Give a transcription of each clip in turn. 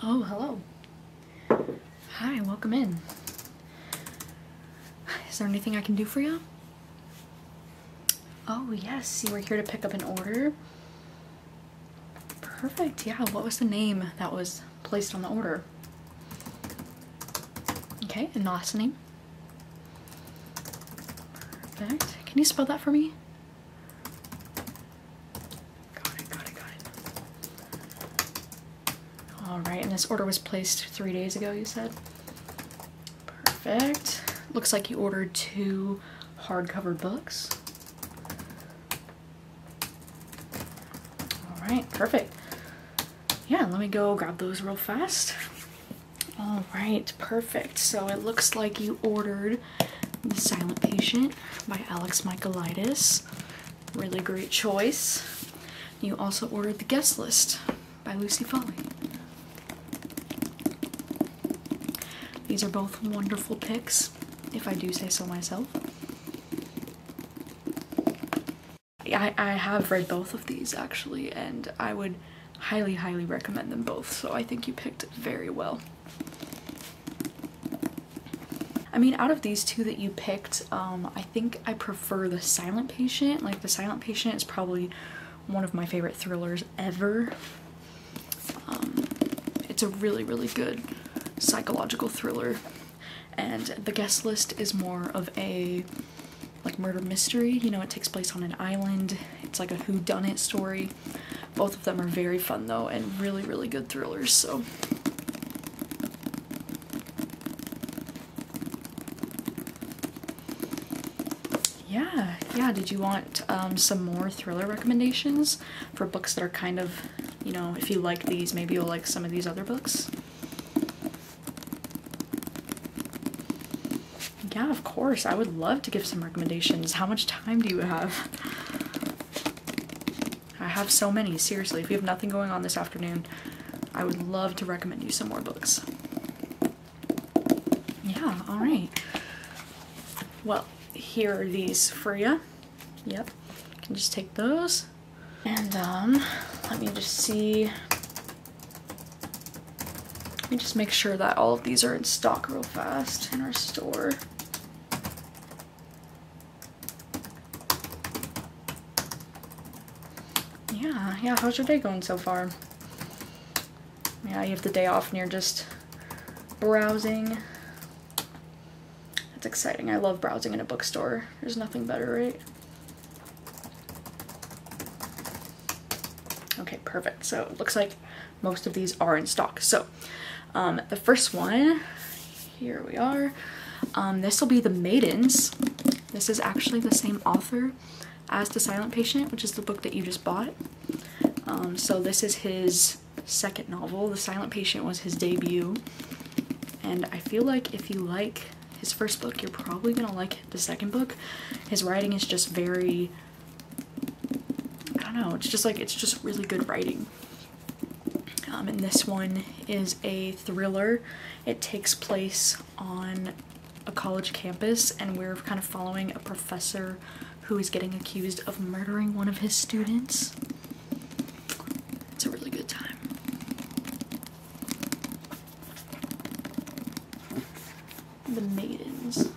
Oh, hello. Hi, welcome in. Is there anything I can do for you? Oh, yes, you were here to pick up an order. Perfect, yeah. What was the name that was placed on the order? Okay, and last name. Perfect. Can you spell that for me? Got it. Alright, and this order was placed 3 days ago, you said? Perfect. Looks like you ordered 2 hardcover books. Alright, perfect. Yeah, let me go grab those real fast. Alright, perfect. So it looks like you ordered The Silent Patient by Alex Michaelides. Really great choice. You also ordered The Guest List by Lucy Foley. These are both wonderful picks, if I do say so myself. I have read both of these actually, and I would highly recommend them both, so I think you picked very well. I mean, out of these 2 that you picked, I think I prefer The Silent Patient. Like, The Silent Patient is probably one of my favorite thrillers ever. It's a really good psychological thriller, and The Guest List is more of a like murder mystery. You know, it takes place on an island. It's like a whodunit story. Both of them are very fun though, and really good thrillers, so. Yeah, did you want some more thriller recommendations for books that are kind of, you know, if you like these, maybe you'll like some of these other books? Yeah, of course. I would love to give some recommendations. How much time do you have? I have so many, seriously. If you have nothing going on this afternoon, I would love to recommend you some more books. Yeah, alright. Well, here are these for you. Yep, you can just take those. And let me just see. Let me just make sure that all of these are in stock real fast in our store. Yeah, how's your day going so far? Yeah, you have the day off and you're just browsing. That's exciting. I love browsing in a bookstore. There's nothing better, right? Okay, perfect. So it looks like most of these are in stock. So the first one, here we are. This will be The Maidens. This is actually the same author as The Silent Patient, which is the book that you just bought. So this is his second novel. The Silent Patient was his debut, and I feel like if you like his first book, you're probably gonna like the second book. His writing is just very, I don't know, it's just really good writing. And this one is a thriller. It takes place on a college campus, and we're kind of following a professor who is getting accused of murdering one of his students. It's a really good time. The Maidens.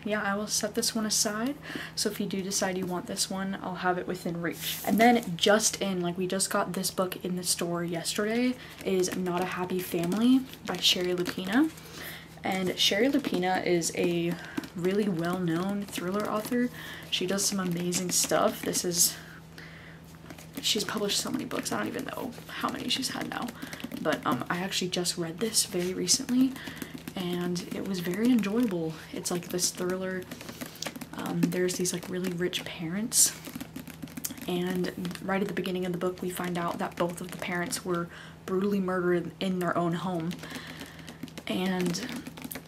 Yeah, I will set this one aside. So if you do decide you want this one, I'll have it within reach. And then just in, like, we just got this book in the store yesterday, is Not a Happy Family by Sherry Lupina. And Sherry Lupina is a really well-known thriller author. She does some amazing stuff. She's published so many books, I don't even know how many she's had now. But I actually just read this very recently, and it was very enjoyable. It's like this thriller. There's these like really rich parents, and right at the beginning of the book we find out that both of the parents were brutally murdered in their own home. And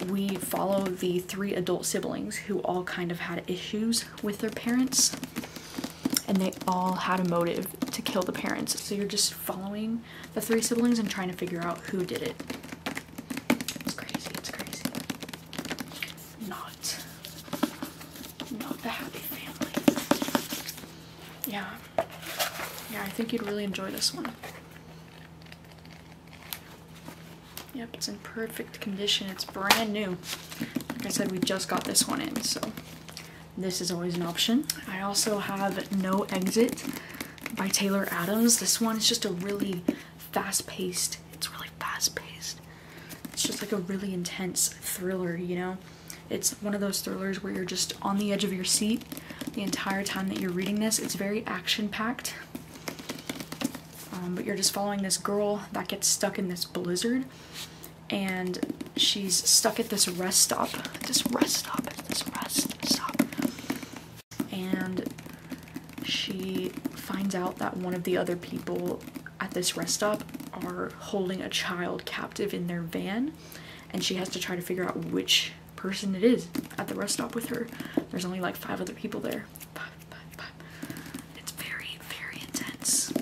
we follow the 3 adult siblings who all kind of had issues with their parents, and they all had a motive to kill the parents. So you're just following the 3 siblings and trying to figure out who did it. It's crazy, it's crazy. Not the Happy Family. Yeah. Yeah, I think you'd really enjoy this one. Yep, it's in perfect condition. It's brand new. Like I said, we just got this one in, so this is always an option. I also have No Exit by Taylor Adams. This one is just a really fast-paced, it's just like a really intense thriller, you know? It's one of those thrillers where you're just on the edge of your seat the entire time that you're reading this. It's very action-packed. But you're just following this girl that gets stuck in this blizzard, and she's stuck at this rest stop, and she finds out that one of the other people at this rest stop are holding a child captive in their van, and she has to try to figure out which person it is at the rest stop with her. There's only like 5 other people there. It's very, very intense.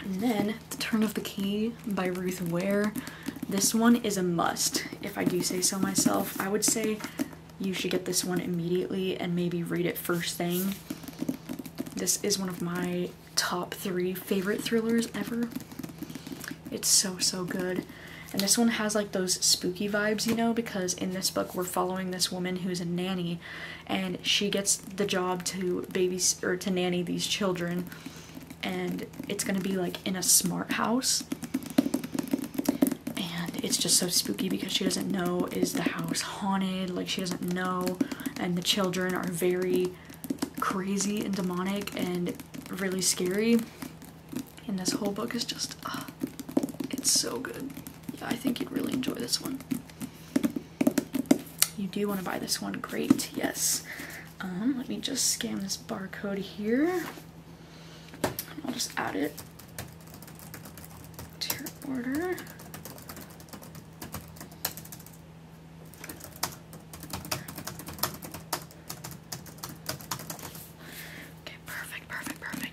And then The Turn of the Key by Ruth Ware. This one is a must, if I do say so myself. I would say you should get this one immediately and maybe read it first thing. This is one of my top 3 favorite thrillers ever. It's so, so good. And this one has like those spooky vibes, you know, because in this book we're following this woman who's a nanny, and she gets the job to to nanny these children. And it's gonna be like in a smart house, and it's just so spooky because she doesn't know, is the house haunted? Like, she doesn't know, and the children are very crazy and demonic and really scary, and this whole book is just it's so good. Yeah, I think you'd really enjoy this one. You do want to buy this one, great. Yes. Let me just scan this barcode here. I'll just add it to your order. Okay, perfect.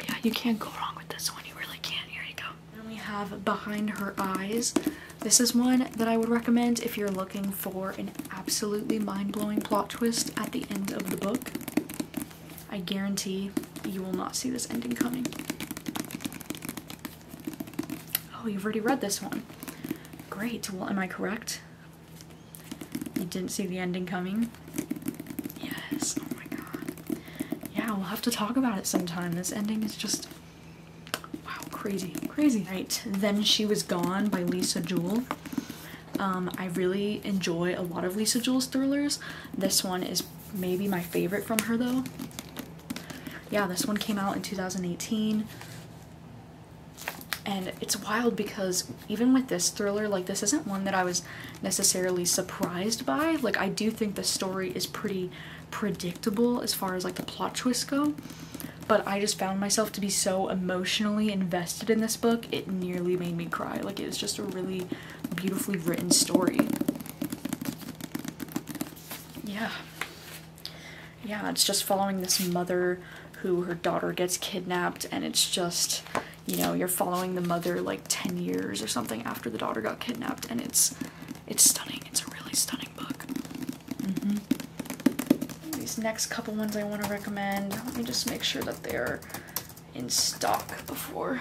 Yeah, you can't go wrong with this one. You really can't. Here you go. Then we have Behind Her Eyes. This is one that I would recommend if you're looking for an absolutely mind-blowing plot twist at the end of the book. I guarantee you will not see this ending coming. Oh, you've already read this one. Great. Well, am I correct? You didn't see the ending coming? Yes. Oh my god. Yeah, we'll have to talk about it sometime. This ending is just, wow, crazy. Right. Then She Was Gone by Lisa Jewell. I really enjoy a lot of Lisa Jewell's thrillers. This one is maybe my favorite from her, though. Yeah, this one came out in 2018. And it's wild because even with this thriller, like, this isn't one that I was necessarily surprised by. Like, I do think the story is pretty predictable as far as like the plot twists go, but I just found myself to be so emotionally invested in this book, it nearly made me cry. Like, it was just a really beautifully written story. Yeah, it's just following this mother who her daughter gets kidnapped, and it's just, you know, you're following the mother like 10 years or something after the daughter got kidnapped, and it's stunning. It's a really stunning book. These next couple ones I want to recommend, let me just make sure that they're in stock before,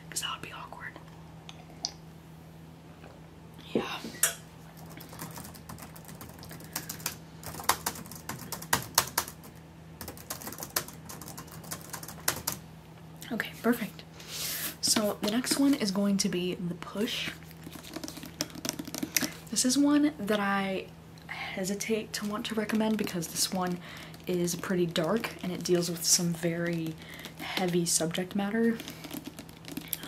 because that would be awkward. Yeah. Okay, perfect. So the next one is going to be The Push. This is one that I hesitate to want to recommend because this one is pretty dark and it deals with some very heavy subject matter.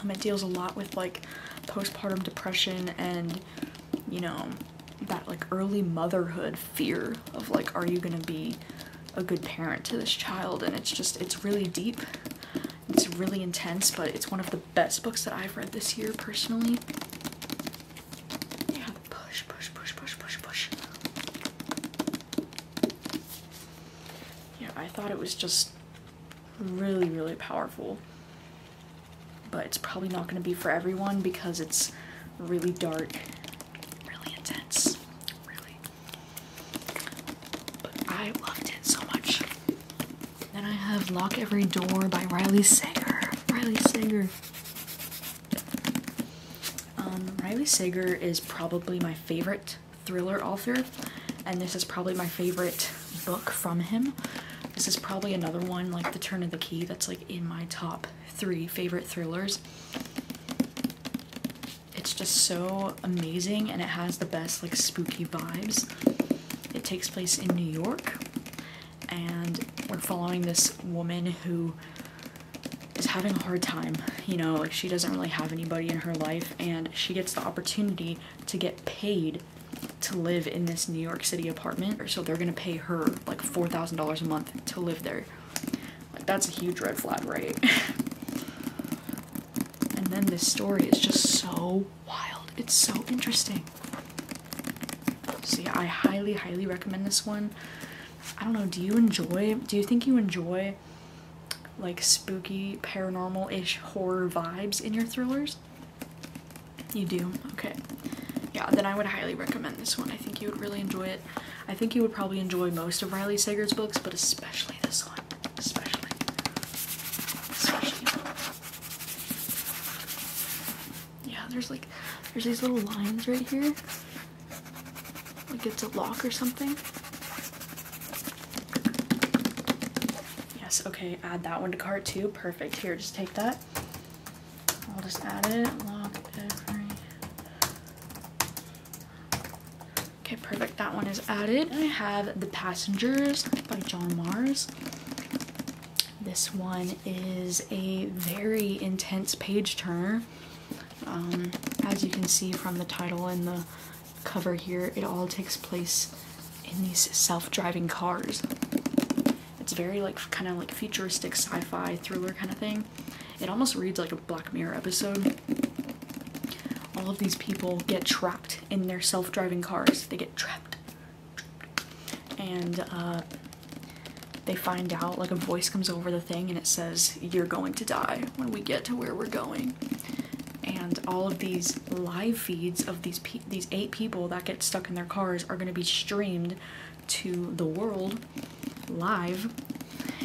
It deals a lot with like postpartum depression and, you know, that like early motherhood fear of like, are you gonna be a good parent to this child? And it's really deep. It's really intense, but it's one of the best books that I've read this year, personally. Yeah, push. Yeah, I thought it was just really, really powerful. But it's probably not going to be for everyone because it's really dark, really intense, really. But I loved it so much. Lock Every Door by Riley Sager. Riley Sager. Riley Sager is probably my favorite thriller author, and this is probably my favorite book from him. This is probably another one like The Turn of the Key that's like in my top 3 favorite thrillers. It's just so amazing, and it has the best like spooky vibes. It takes place in New York, and we're following this woman who is having a hard time, you know, like she doesn't really have anybody in her life, and she gets the opportunity to get paid to live in this New York City apartment. So they're gonna pay her like $4,000 a month to live there. Like, that's a huge red flag, right? And then this story is just so wild. It's so interesting. So yeah, I highly, highly recommend this one. I don't know, do you think you enjoy like spooky, paranormal-ish horror vibes in your thrillers? You do? Okay. Yeah, then I would highly recommend this one. I think you would really enjoy it. I think you would probably enjoy most of Riley Sager's books, but especially this one. Especially. Yeah, there's these little lines right here. Like it's a lock or something. Yes, okay, add that one to cart too. Perfect. Here, just take that. I'll just add it. Lock every. Okay, perfect. That one is added. I have The Passengers by John Mars. This one is a very intense page turner. As you can see from the title and the cover here, it all takes place in these self-driving cars. It's very like kind of like futuristic sci-fi thriller kind of thing. It almost reads like a Black Mirror episode. All of these people get trapped in their self-driving cars. They get trapped. And they find out, like a voice comes over the thing and it says, "You're going to die when we get to where we're going." And all of these live feeds of these 8 people that get stuck in their cars are going to be streamed to the world live,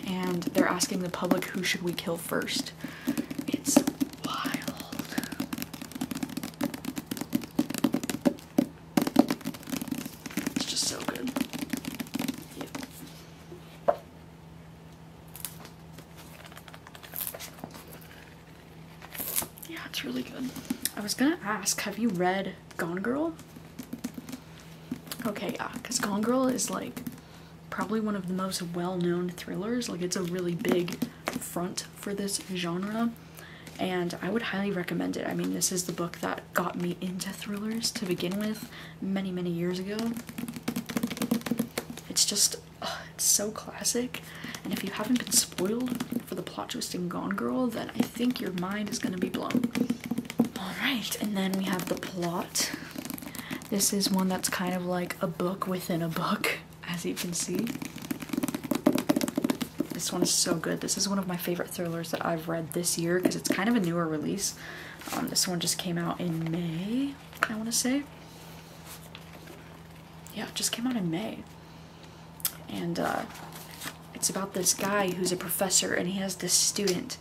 and they're asking the public, who should we kill first? It's wild. It's just so good. Yep. Yeah, it's really good. I was gonna ask, have you read Gone Girl? Okay, yeah, because Gone Girl is like probably one of the most well-known thrillers. Like, it's a really big front for this genre, and I would highly recommend it. I mean, this is the book that got me into thrillers to begin with many, many years ago. It's just, it's so classic, and if you haven't been spoiled for the plot twist in Gone Girl, then I think your mind is gonna be blown. Alright, and then we have the plot. This is one that's kind of like a book within a book, as you can see. This one is so good. This is one of my favorite thrillers that I've read this year because it's kind of a newer release. This one just came out in May, I want to say. Yeah, it just came out in May. And it's about this guy who's a professor, and he has this student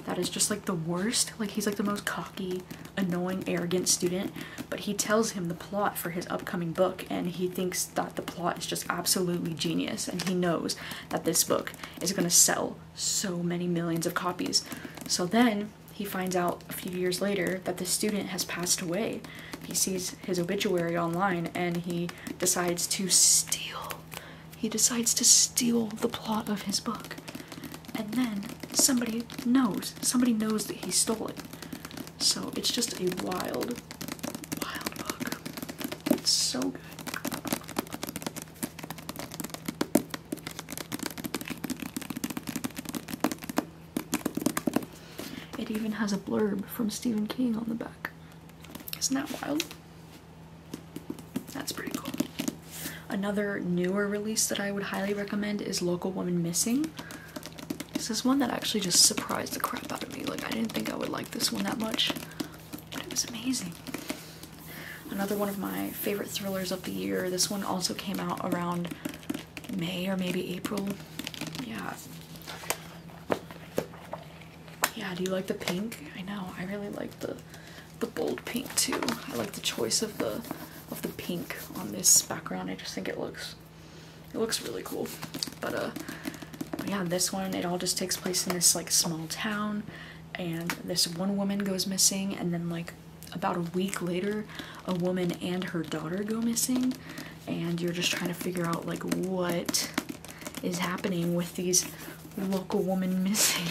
that is just like the worst. Like, he's like the most cocky, annoying, arrogant student, but he tells him the plot for his upcoming book, and he thinks that the plot is just absolutely genius, and he knows that this book is going to sell so many millions of copies. So then he finds out a few years later that the student has passed away. He sees his obituary online, and he decides to steal the plot of his book. And then somebody knows that he stole it. So it's just a wild, wild book. It's so good. It even has a blurb from Stephen King on the back. Isn't that wild? That's pretty cool. Another newer release that I would highly recommend is Local Woman Missing. This is one that actually just surprised the crap out of me. Like, I didn't think I would like this one that much, but it was amazing. Another one of my favorite thrillers of the year. This one also came out around May or maybe April. Yeah. Yeah, do you like the pink? I know, I really like the bold pink too. I like the choice of the pink on this background. I just think it looks really cool. But yeah, this one, it all just takes place in this like small town, and this one woman goes missing, and then like about a week later a woman and her daughter go missing, and you're just trying to figure out like what is happening with these local women missing.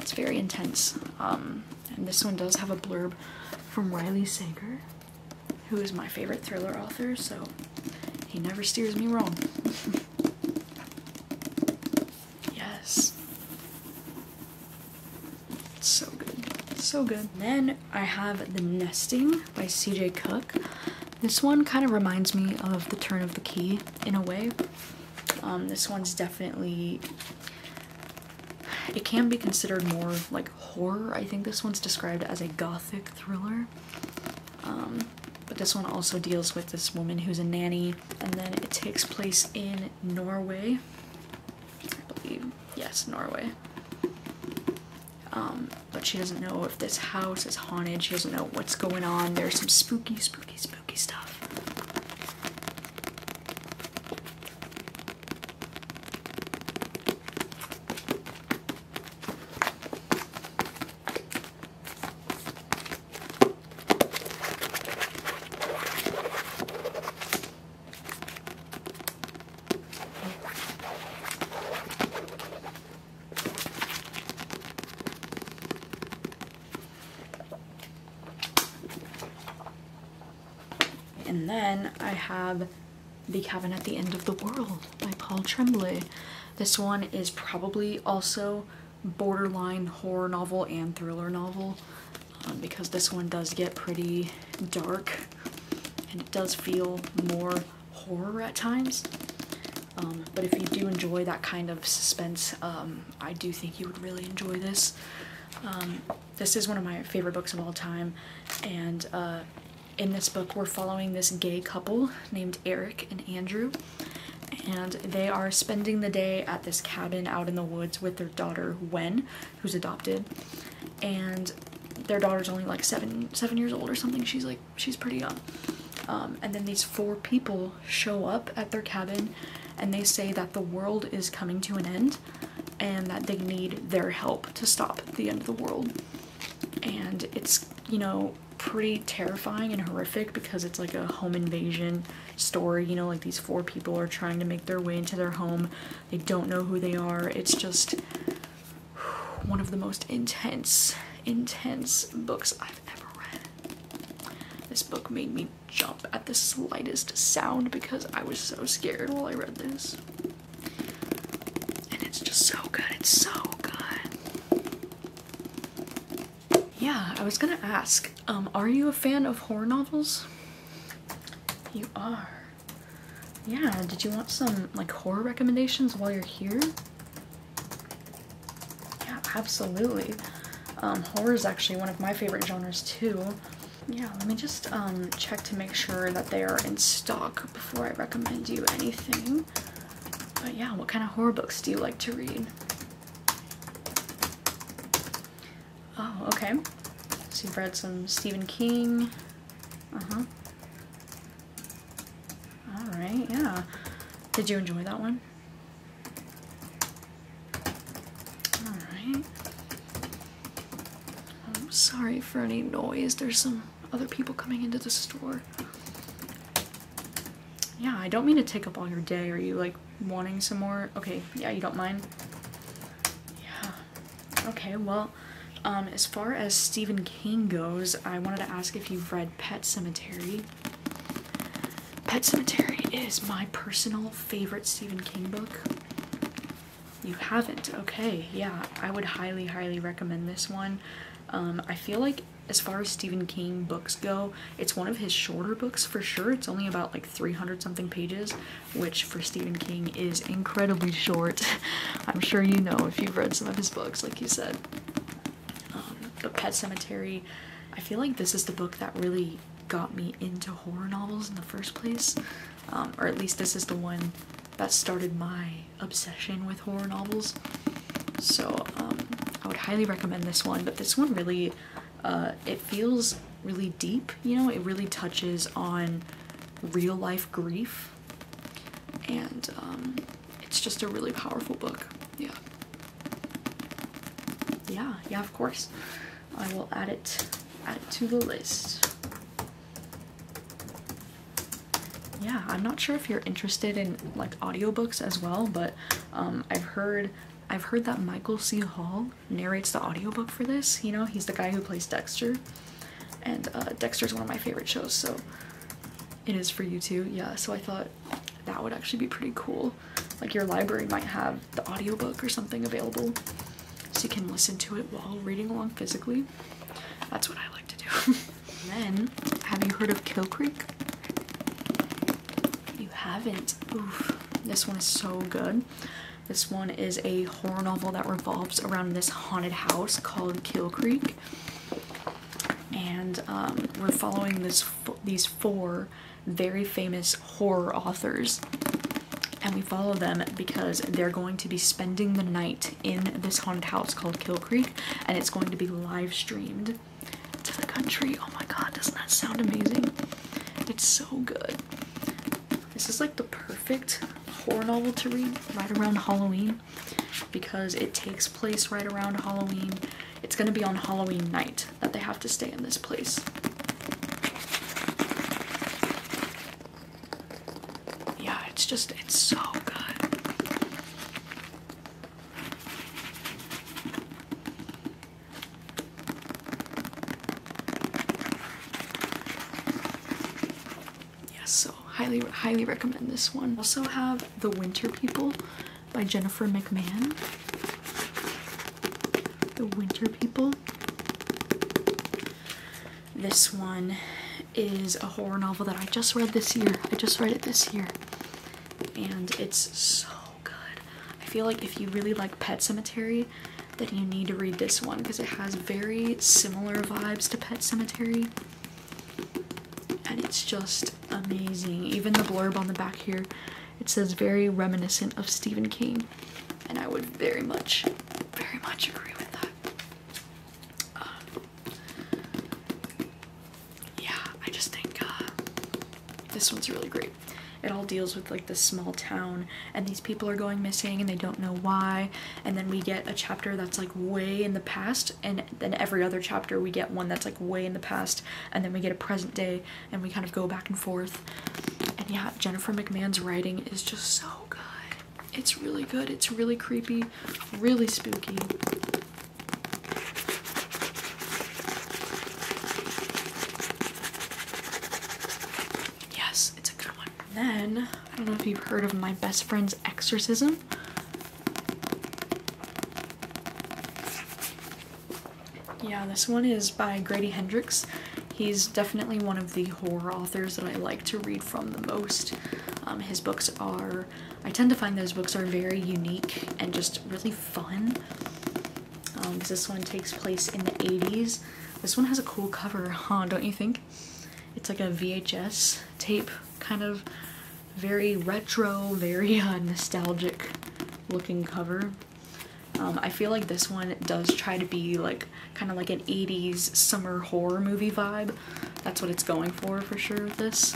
It's very intense. And this one does have a blurb from Riley Sager, who is my favorite thriller author, so he never steers me wrong. Yes. It's so good. So good. Then I have The Nesting by C.J. Cook. This one kind of reminds me of The Turn of the Key in a way. This one's definitely, it can be considered more like horror. I think this one's described as a gothic thriller. But this one also deals with this woman who's a nanny, and then it takes place in Norway. I believe, yes, Norway. But she doesn't know if this house is haunted. She doesn't know what's going on. There's some spooky stuff. And then I have The Cabin at the End of the World by Paul Tremblay. This one is probably also borderline horror novel and thriller novel, because this one does get pretty dark and it does feel more horror at times. But if you do enjoy that kind of suspense, I do think you would really enjoy this. This is one of my favorite books of all time, and in this book we're following this gay couple named Eric and Andrew, and they are spending the day at this cabin out in the woods with their daughter Wen, who's adopted, and their daughter's only like seven years old or something. She's pretty young. And then these 4 people show up at their cabin, and they say that the world is coming to an end and that they need their help to stop the end of the world. And it's, you know, pretty terrifying and horrific because it's like a home invasion story. You know, like these 4 people are trying to make their way into their home. They don't know who they are. It's just one of the most intense books I've ever read. This book made me jump at the slightest sound because I was so scared while I read this. And it's just so good. It's so good. Yeah, I was gonna ask, are you a fan of horror novels? You are. Yeah, did you want some like horror recommendations while you're here? Yeah, absolutely. Horror is actually one of my favorite genres too. Yeah, let me just check to make sure that they are in stock before I recommend you anything. But yeah, what kind of horror books do you like to read? Oh, okay. So you've read some Stephen King. Alright, yeah. Did you enjoy that one? Alright. I'm sorry for any noise. There's some other people coming into the store. Yeah, I don't mean to take up all your day. Are you like wanting some more? Okay, yeah, you don't mind? Yeah. Okay, well, as far as Stephen King goes, I wanted to ask if you've read Pet Sematary. Pet Sematary is my personal favorite Stephen King book. You haven't? Okay, yeah, I would highly, highly recommend this one. I feel like as far as Stephen King books go, it's one of his shorter books for sure. It's only about like 300 something pages, which for Stephen King is incredibly short. I'm sure you know if you've read some of his books, like you said. But Pet Sematary, I feel like this is the book that really got me into horror novels in the first place. or at least this is the one that started my obsession with horror novels. So I would highly recommend this one, but this one really, it feels really deep, you know, it really touches on real life grief, and it's just a really powerful book. Yeah, of course. I will add it to the list. Yeah, I'm not sure if you're interested in like audiobooks as well, but I've heard that Michael C. Hall narrates the audiobook for this. You know, he's the guy who plays Dexter, and Dexter's one of my favorite shows, so it is for you too. Yeah, so I thought that would actually be pretty cool. Like your library might have the audiobook or something available, so you can listen to it while reading along physically. That's what I like to do. Then, have you heard of Kill Creek? You haven't? Oof. This one is so good. This one is a horror novel that revolves around this haunted house called Kill Creek. And we're following these 4 very famous horror authors. And we follow them because they're going to be spending the night in this haunted house called Kill Creek, and it's going to be live streamed to the country. Oh my god, doesn't that sound amazing? It's so good. This is like the perfect horror novel to read right around Halloween because it takes place right around Halloween. It's going to be on Halloween night that they have to stay in this place. Yeah, it's so good. Yes, so highly recommend this one. Also have The Winter People by Jennifer McMahon. The Winter People. This one is a horror novel that I just read this year. I just read it this year. And it's so good. I feel like if you really like Pet Sematary, then you need to read this one because it has very similar vibes to Pet Sematary. And it's just amazing. Even the blurb on the back here, it says very reminiscent of Stephen King. And I would very much agree with that. Yeah, I just think this one's really great. It all deals with like this small town and these people are going missing and they don't know why, and then we get a chapter that's like way in the past, and then every other chapter we get one that's like way in the past, and then we get a present day and we kind of go back and forth. And yeah, Jennifer McMahon's writing is just so good. It's really good. It's really creepy, really spooky. Yes, it's a good one. Then, I don't know if you've heard of My Best Friend's Exorcism. Yeah, this one is by Grady Hendrix. He's definitely one of the horror authors that I like to read from the most. His books are, I tend to find those books are very unique and just really fun. Because this one takes place in the 80s. This one has a cool cover, huh, don't you think? It's like a VHS tape, kind of very retro, very nostalgic looking cover. I feel like this one does try to be like kind of like an 80s summer horror movie vibe. That's what it's going for sure with this.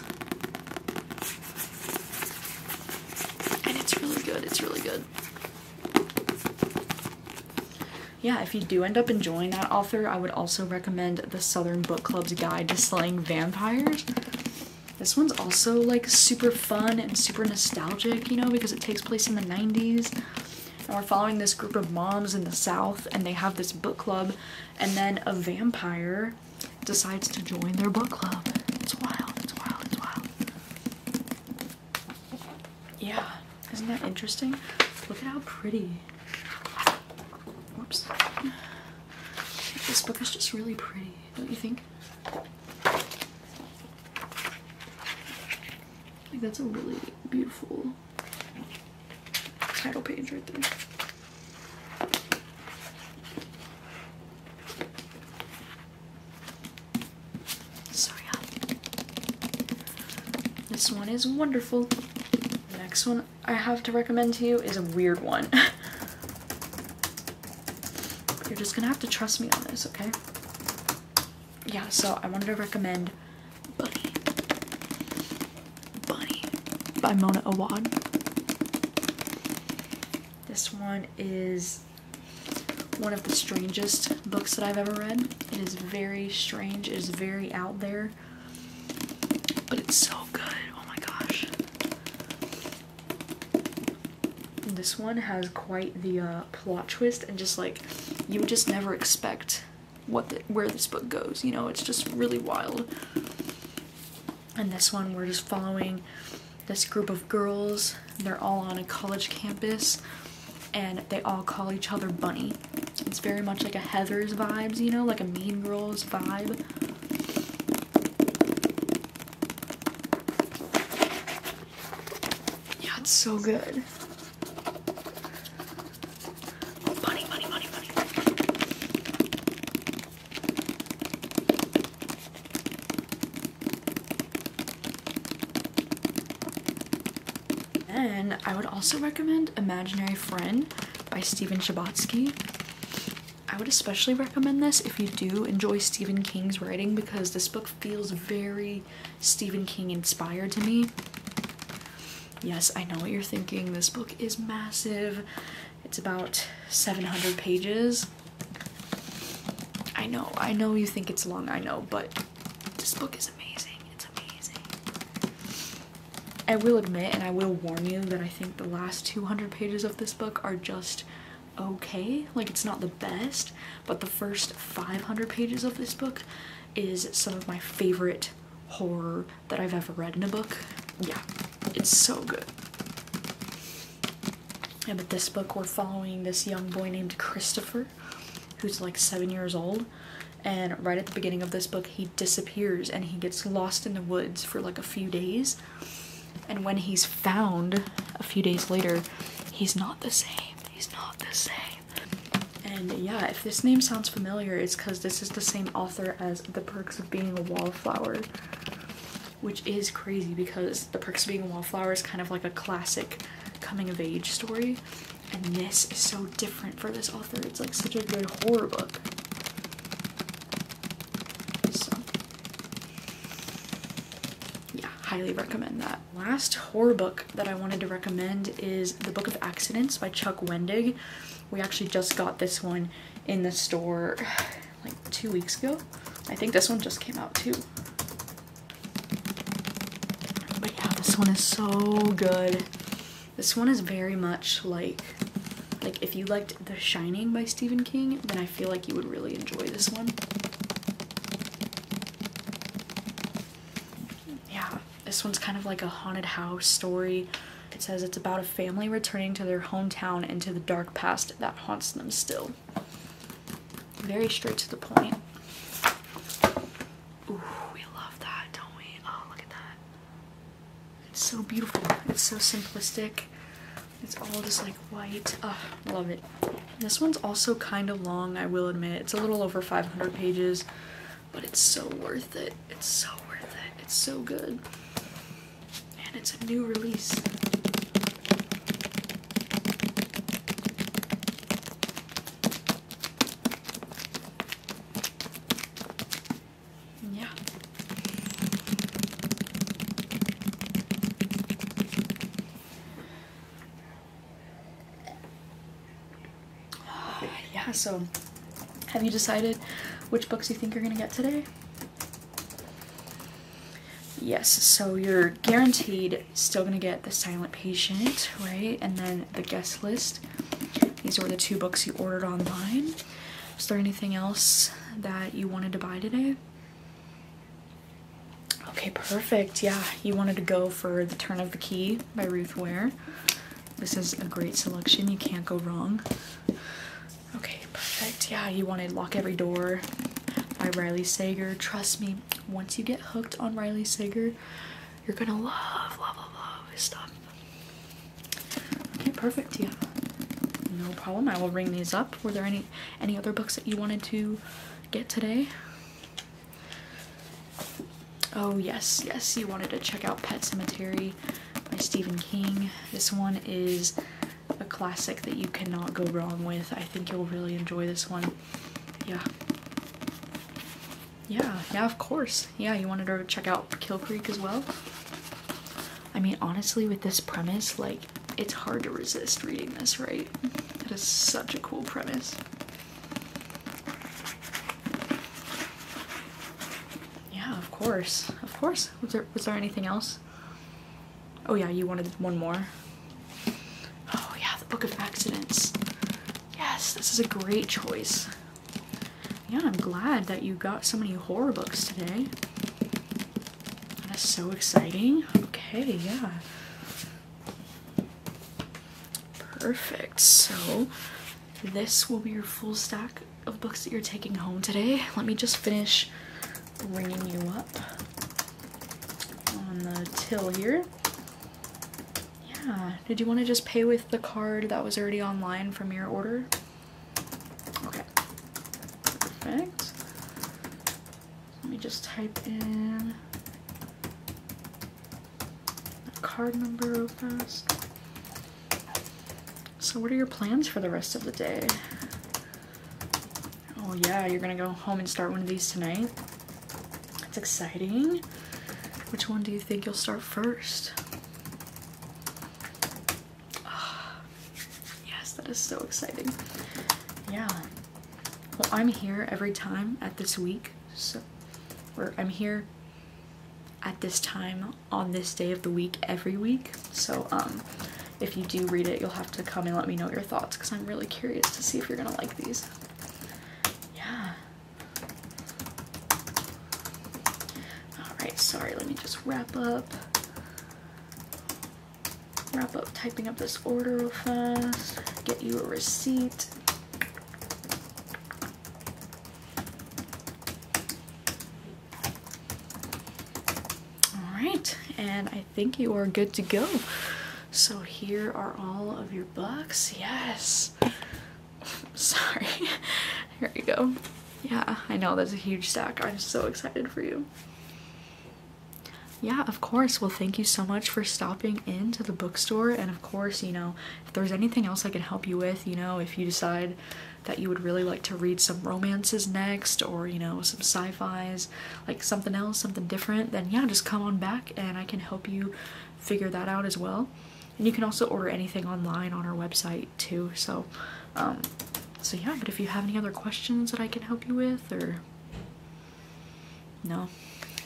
And it's really good. It's really good. Yeah, if you do end up enjoying that author, I would also recommend the Southern Book Club's Guide to Slaying Vampires. This one's also like super fun and super nostalgic, you know, because it takes place in the 90s. And we're following this group of moms in the South, and they have this book club, and then a vampire decides to join their book club. It's wild, it's wild, it's wild. Yeah, isn't that interesting? Look at how pretty. Whoops. This book is just really pretty, don't you think? Like, that's a really beautiful title page right there. So yeah, this This one is wonderful. The next one I have to recommend to you is a weird one. You're just gonna have to trust me on this, okay? Yeah, so I wanted to recommend Bunny by Mona Awad. This one is one of the strangest books that I've ever read. It is very strange, it is very out there, but it's so good. Oh my gosh. This one has quite the plot twist, and just like, you would just never expect where this book goes, you know, it's just really wild. And this one, we're just following this group of girls. They're all on a college campus, and they all call each other Bunny. It's very much like a Heather's vibes, you know, like a Mean Girls vibe. Yeah, it's so good. Bunny. And I would also recommend Imaginary Friend by Chabotsky. I would especially recommend this if you do enjoy Stephen King's writing, because this book feels very Stephen King inspired to me. Yes, I know what you're thinking. This book is massive. It's about 700 pages. I know you think it's long, I know, but this book is amazing. It's amazing. I will admit, and I will warn you, that I think the last 200 pages of this book are just okay. Like, it's not the best, but the first 500 pages of this book is some of my favorite horror that I've ever read in a book. Yeah, it's so good. Yeah, but this book, we're following this young boy named Christopher, who's like 7 years old, and right at the beginning of this book he disappears and he gets lost in the woods for like a few days, and when he's found a few days later, he's not the same. He's not the same. And yeah, if this name sounds familiar, it's because this is the same author as The Perks of Being a Wallflower, which is crazy because The Perks of Being a Wallflower is kind of like a classic coming of age story, and this is so different for this author. It's like such a good horror book. So yeah, highly recommend that. Last horror book that I wanted to recommend is The Book of Accidents by Chuck Wendig. We actually just got this one in the store like 2 weeks ago. I think this one just came out too. But yeah, this one is so good. This one is very much like if you liked The Shining by Stephen King, then I feel like you would really enjoy this one. Yeah, this one's kind of like a haunted house story. It says it's about a family returning to their hometown and to the dark past that haunts them still. Very straight to the point. Ooh, we love that, don't we? Oh, look at that. It's so beautiful. It's so simplistic. It's all just like white. Love it. This one's also kind of long, I will admit. It's a little over 500 pages, but it's so worth it. It's so worth it. It's so good. And it's a new release. Yeah. Yeah, so have you decided which books you think you're gonna get today? Yes, so you're guaranteed still gonna get The Silent Patient, right? And then The Guest List. These were the 2 books you ordered online. Is there anything else that you wanted to buy today? Okay, perfect. Yeah, you wanted to go for The Turn of the Key by Ruth Ware. This is a great selection. You can't go wrong. Okay, perfect. Yeah, you wanted Lock Every Door by Riley Sager. Trust me, once you get hooked on Riley Sager, you're gonna love his stuff. Okay, perfect. Yeah, no problem. I will ring these up. Were there any other books that you wanted to get today? Oh yes, yes, you wanted to check out Pet Sematary by Stephen King. This one is a classic that you cannot go wrong with. I think you'll really enjoy this one. Yeah. Yeah, of course. Yeah, you wanted to check out Kill Creek as well? I mean, honestly, with this premise, like, it's hard to resist reading this, right? That is such a cool premise. Yeah, of course. Of course. Was there anything else? Oh yeah, you wanted one more. Oh yeah, the Book of Accidents. Yes, this is a great choice. Yeah, I'm glad that you got so many horror books today. That is so exciting. Okay, yeah. Perfect. So this will be your full stack of books that you're taking home today. Let me just finish ringing you up on the till here. Yeah, did you want to just pay with the card that was already online from your order? Okay, perfect. Let me just type in the card number real fast. So what are your plans for the rest of the day? Oh yeah, you're gonna go home and start one of these tonight? That's exciting. Which one do you think you'll start first? Oh, yes, that is so exciting. Yeah. Well, I'm here every time at this week, so I'm here at this time on this day of the week every week. So if you do read it, you'll have to come and let me know your thoughts because I'm really curious to see if you're gonna like these. Yeah. Alright, sorry, let me just wrap up typing up this order real fast, get you a receipt. Alright, and I think you are good to go. So here are all of your books. Yes. Sorry. Here you go. Yeah, I know that's a huge stack. I'm so excited for you. Yeah, of course. Well, thank you so much for stopping into the bookstore. And of course, you know, if there's anything else I can help you with, you know, if you decide that you would really like to read some romances next, or, you know, some sci-fis, like something else, something different, then yeah, just come on back and I can help you figure that out as well. And you can also order anything online on our website too. So yeah, but if you have any other questions that I can help you with, or no?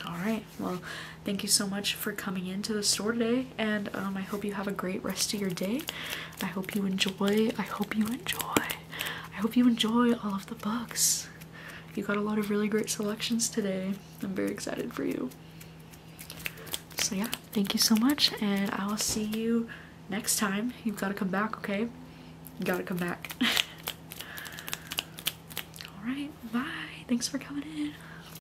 All right, well, thank you so much for coming into the store today, and I hope you have a great rest of your day. I hope you enjoy all of the books. You got a lot of really great selections today. I'm very excited for you. So yeah, thank you so much, and I will see you next time. You've got to come back, okay? You gotta come back. All right, bye. Thanks for coming in.